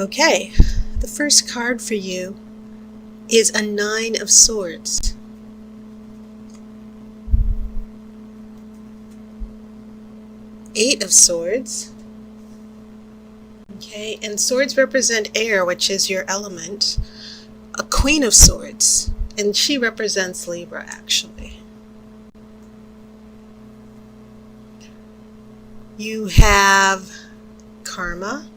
Okay, the first card for you is a 9 of Swords. Eight of Swords. Okay, and swords represent air, which is your element. A Queen of Swords, and she represents Libra, actually. You have Karma.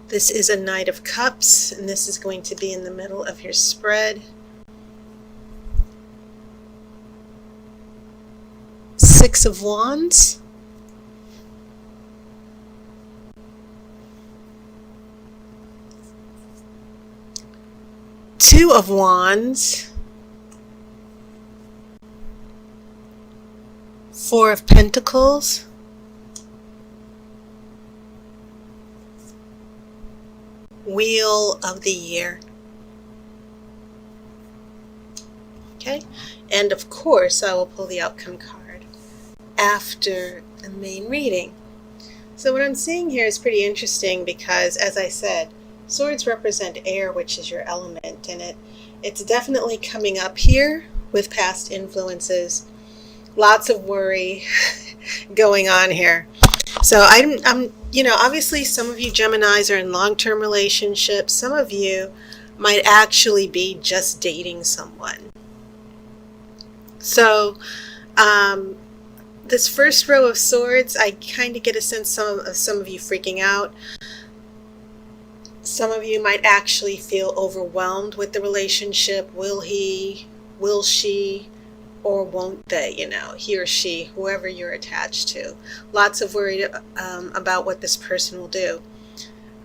This is a Knight of Cups, and this is going to be in the middle of your spread. Six of Wands. Two of Wands. Four of Pentacles. Wheel of the Year. Okay, and of course I will pull the outcome card after the main reading. So what I'm seeing here is pretty interesting because, as I said, swords represent air, which is your element, and it's definitely coming up here with past influences. Lots of worry going on here. So I'm obviously some of you Geminis are in long-term relationships. Some of you might actually be just dating someone. So this first row of swords, I kind of get a sense of some of you freaking out. Some of you might actually feel overwhelmed with the relationship. Will he, will she, or won't they, he or she, whoever you're attached to. Lots of worry about what this person will do.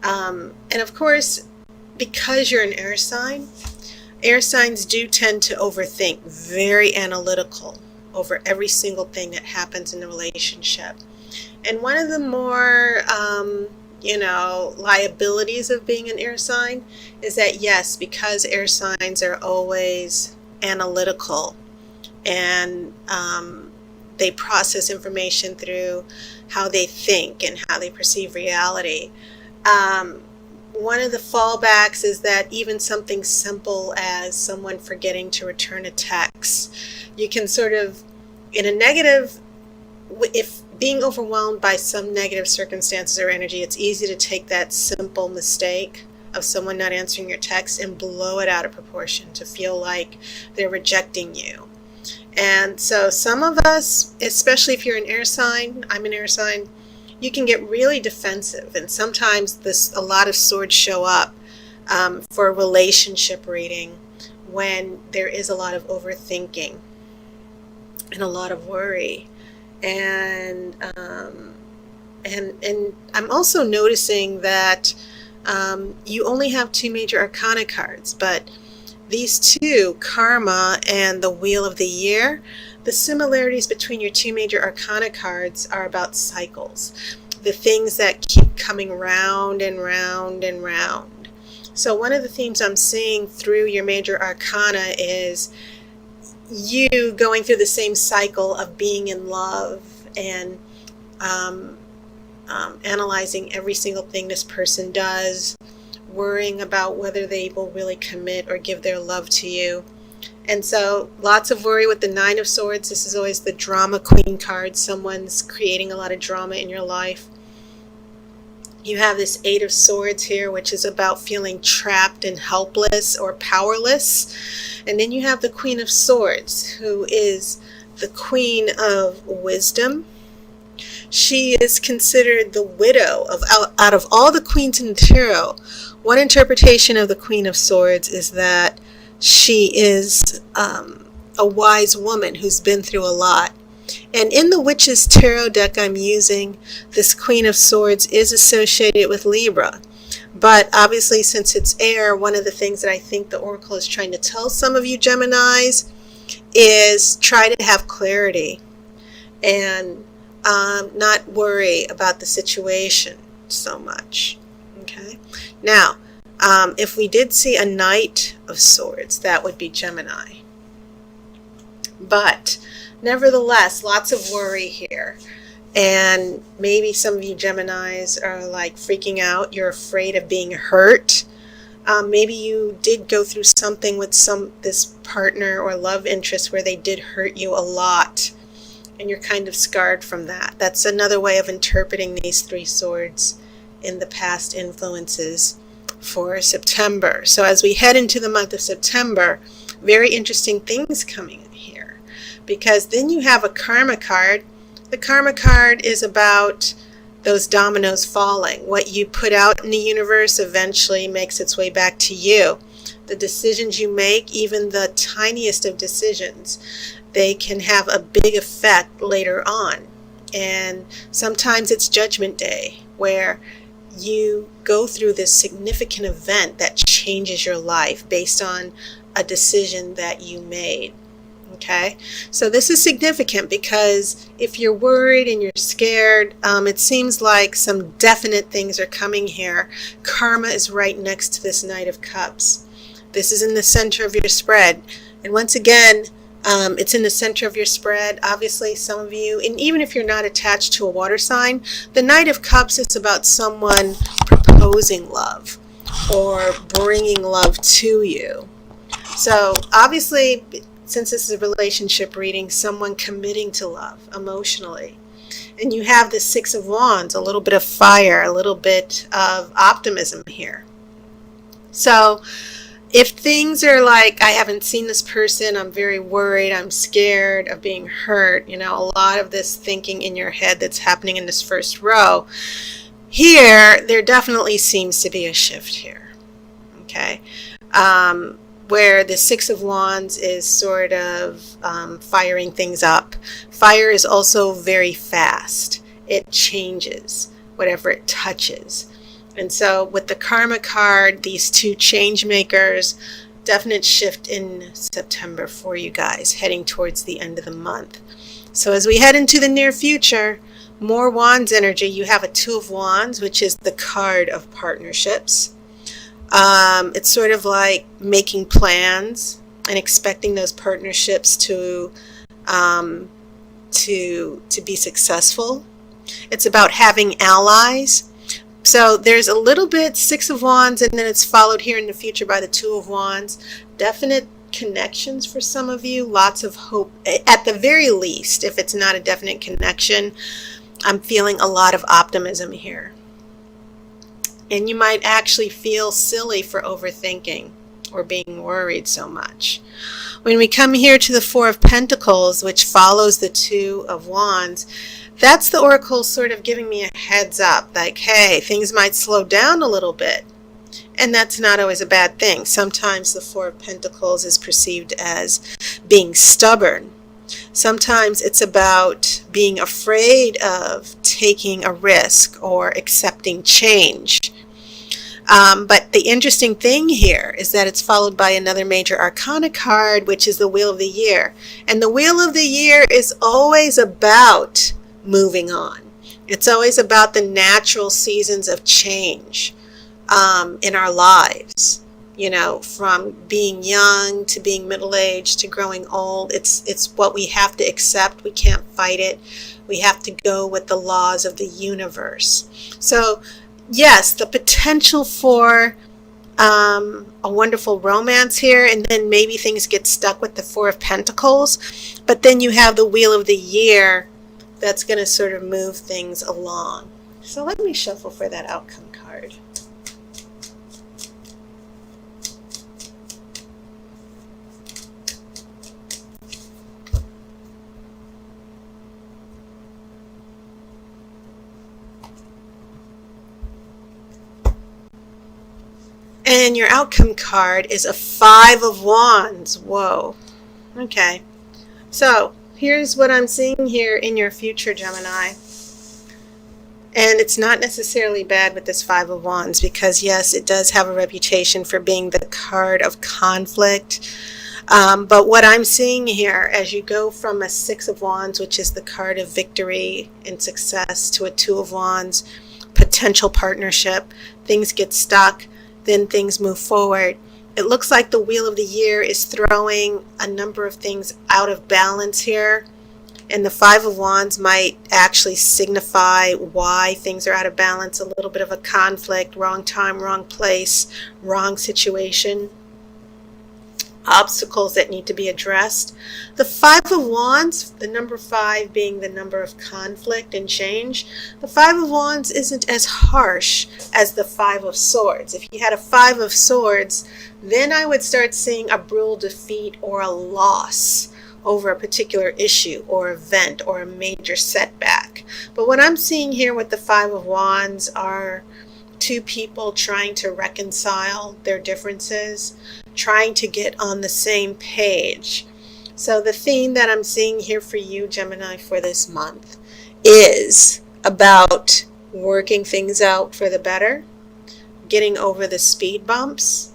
And of course, because you're an air signs do tend to overthink, very analytical over every single thing that happens in the relationship. And one of the more, liabilities of being an air sign is that, yes, because air signs are always analytical, and they process information through how they think and how they perceive reality. One of the fallbacks is that even something simple as someone forgetting to return a text, you can sort of, in a negative, if being overwhelmed by some negative circumstances or energy, it's easy to take that simple mistake of someone not answering your text and blow it out of proportion to feel like they're rejecting you. And so some of us, especially if you're an air sign, I'm an air sign, you can get really defensive. And sometimes a lot of swords show up for a relationship reading when there is a lot of overthinking and a lot of worry. And I'm also noticing that you only have 2 major arcana cards, but these two, Karma and the Wheel of the Year, the similarities between your 2 major arcana cards are about cycles, the things that keep coming round and round and round. So one of the themes I'm seeing through your major arcana is you going through the same cycle of being in love and analyzing every single thing this person does, worrying about whether they will really commit or give their love to you. And so lots of worry with the 9 of Swords. This is always the drama queen card. Someone's creating a lot of drama in your life. You have this 8 of Swords here, which is about feeling trapped and helpless or powerless. And then you have the Queen of Swords, who is the Queen of Wisdom. She is considered the widow of out of all the queens in the tarot. One interpretation of the Queen of Swords is that she is a wise woman who's been through a lot. And in the Witch's Tarot deck I'm using, this Queen of Swords is associated with Libra. But obviously, since it's air, one of the things that I think the Oracle is trying to tell some of you Geminis is try to have clarity and not worry about the situation so much. Okay. Now, if we did see a Knight of Swords, that would be Gemini. But Nevertheless, lots of worry here. And maybe some of you Geminis are like freaking out. You're afraid of being hurt. Maybe you did go through something with this partner or love interest where they did hurt you a lot, and you're kind of scarred from that. That's another way of interpreting these three swords in the past influences for September. So as we head into the month of September, very interesting things coming in here, because then you have a karma card. The karma card is about those dominoes falling. What you put out in the universe eventually makes its way back to you. The decisions you make, even the tiniest of decisions, they can have a big effect later on. And sometimes it's Judgment Day, where you go through this significant event that changes your life based on a decision that you made. Okay, so this is significant because if you're worried and you're scared, it seems like some definite things are coming here. Karma is right next to this Knight of Cups. This is in the center of your spread. And once again, it's in the center of your spread. Obviously, some of you, and even if you're not attached to a water sign, the Knight of Cups is about someone proposing love or bringing love to you. So obviously, since this is a relationship reading, someone committing to love emotionally. And you have the Six of Wands, a little bit of fire, a little bit of optimism here. So if things are like, I haven't seen this person, I'm very worried, I'm scared of being hurt, a lot of this thinking in your head that's happening in this first row, here, there definitely seems to be a shift here. Okay. Where the Six of Wands is sort of firing things up. Fire is also very fast. It changes whatever it touches. And so with the Karma card, these two change makers, definite shift in September for you guys, heading towards the end of the month. So as we head into the near future, more Wands energy. You have a Two of Wands, which is the card of partnerships. It's sort of like making plans and expecting those partnerships to be successful. It's about having allies. So there's a little bit Six of Wands, and then it's followed here in the future by the Two of Wands. Definite connections for some of you. Lots of hope. At the very least, if it's not a definite connection, I'm feeling a lot of optimism here. And you might actually feel silly for overthinking or being worried so much. When we come here to the Four of Pentacles, which follows the Two of Wands, that's the Oracle sort of giving me a heads up, like, hey, things might slow down a little bit. And that's not always a bad thing. Sometimes the Four of Pentacles is perceived as being stubborn. Sometimes it's about being afraid of taking a risk or accepting change. But the interesting thing here is that it's followed by another major arcana card, which is the Wheel of the Year. And the Wheel of the Year is always about moving on. It's always about the natural seasons of change in our lives. From being young to being middle-aged to growing old. It's what we have to accept. We can't fight it. We have to go with the laws of the universe. So yes, the potential for a wonderful romance here, and then maybe things get stuck with the Four of Pentacles, but then you have the Wheel of the Year that's going to sort of move things along. So let me shuffle for that outcome card. And your outcome card is a Five of Wands. Whoa. Okay. So here's what I'm seeing here in your future, Gemini. And it's not necessarily bad with this Five of Wands because, yes, it does have a reputation for being the card of conflict. But what I'm seeing here, as you go from a Six of Wands, which is the card of victory and success, to a Two of Wands, potential partnership, things get stuck, then things move forward. It looks like the Wheel of the Year is throwing a number of things out of balance here. And the Five of Wands might actually signify why things are out of balance, a little bit of a conflict, wrong time, wrong place, wrong situation, obstacles that need to be addressed. The Five of Wands, the number 5 being the number of conflict and change, the Five of Wands isn't as harsh as the Five of Swords. If you had a Five of Swords, then I would start seeing a brutal defeat or a loss over a particular issue or event or a major setback. But what I'm seeing here with the Five of Wands are two people trying to reconcile their differences, trying to get on the same page. So the theme that I'm seeing here for you, Gemini, for this month is about working things out for the better, getting over the speed bumps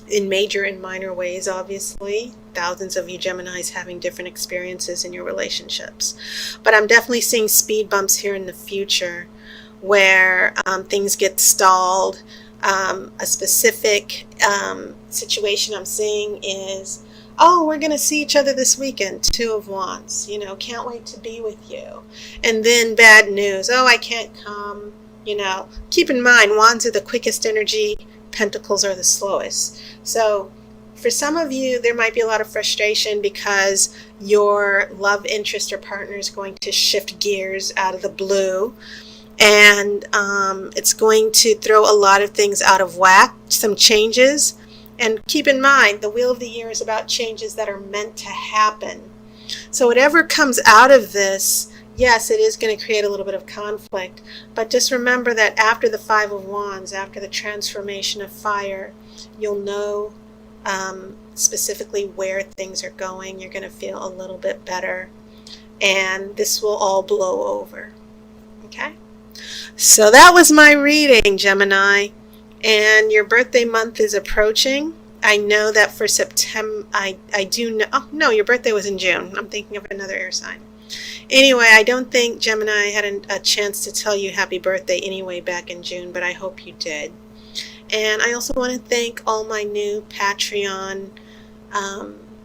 in major and minor ways, obviously. Thousands of you Geminis having different experiences in your relationships. But I'm definitely seeing speed bumps here in the future where things get stalled. A specific situation I'm seeing is, oh, we're going to see each other this weekend, Two of Wands, you know, can't wait to be with you. And then bad news, oh, I can't come, you know. Keep in mind, Wands are the quickest energy, Pentacles are the slowest. So for some of you, there might be a lot of frustration because your love interest or partner is going to shift gears out of the blue. And it's going to throw a lot of things out of whack, some changes. And keep in mind, the Wheel of the Year is about changes that are meant to happen. So whatever comes out of this, yes, it is going to create a little bit of conflict. But just remember that after the Five of Wands, after the transformation of fire, you'll know specifically where things are going. You're going to feel a little bit better. And this will all blow over. Okay? So that was my reading, Gemini, and your birthday month is approaching. I know that for September, I do know, oh no, your birthday was in June. I'm thinking of another air sign. Anyway, I don't think Gemini had a chance to tell you happy birthday anyway back in June, but I hope you did. And I also want to thank all my new Patreon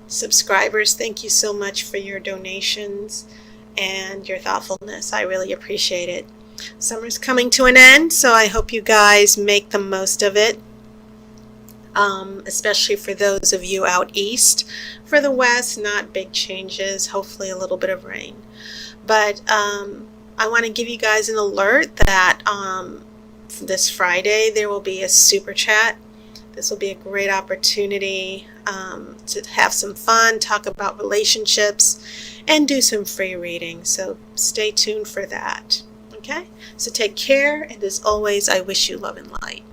subscribers. Thank you so much for your donations and your thoughtfulness. I really appreciate it. Summer's coming to an end, so I hope you guys make the most of it, especially for those of you out east. For the west, not big changes, hopefully a little bit of rain. But I want to give you guys an alert that this Friday there will be a super chat. This will be a great opportunity to have some fun, talk about relationships, and do some free reading. So stay tuned for that. Okay, so take care, and as always, I wish you love and light.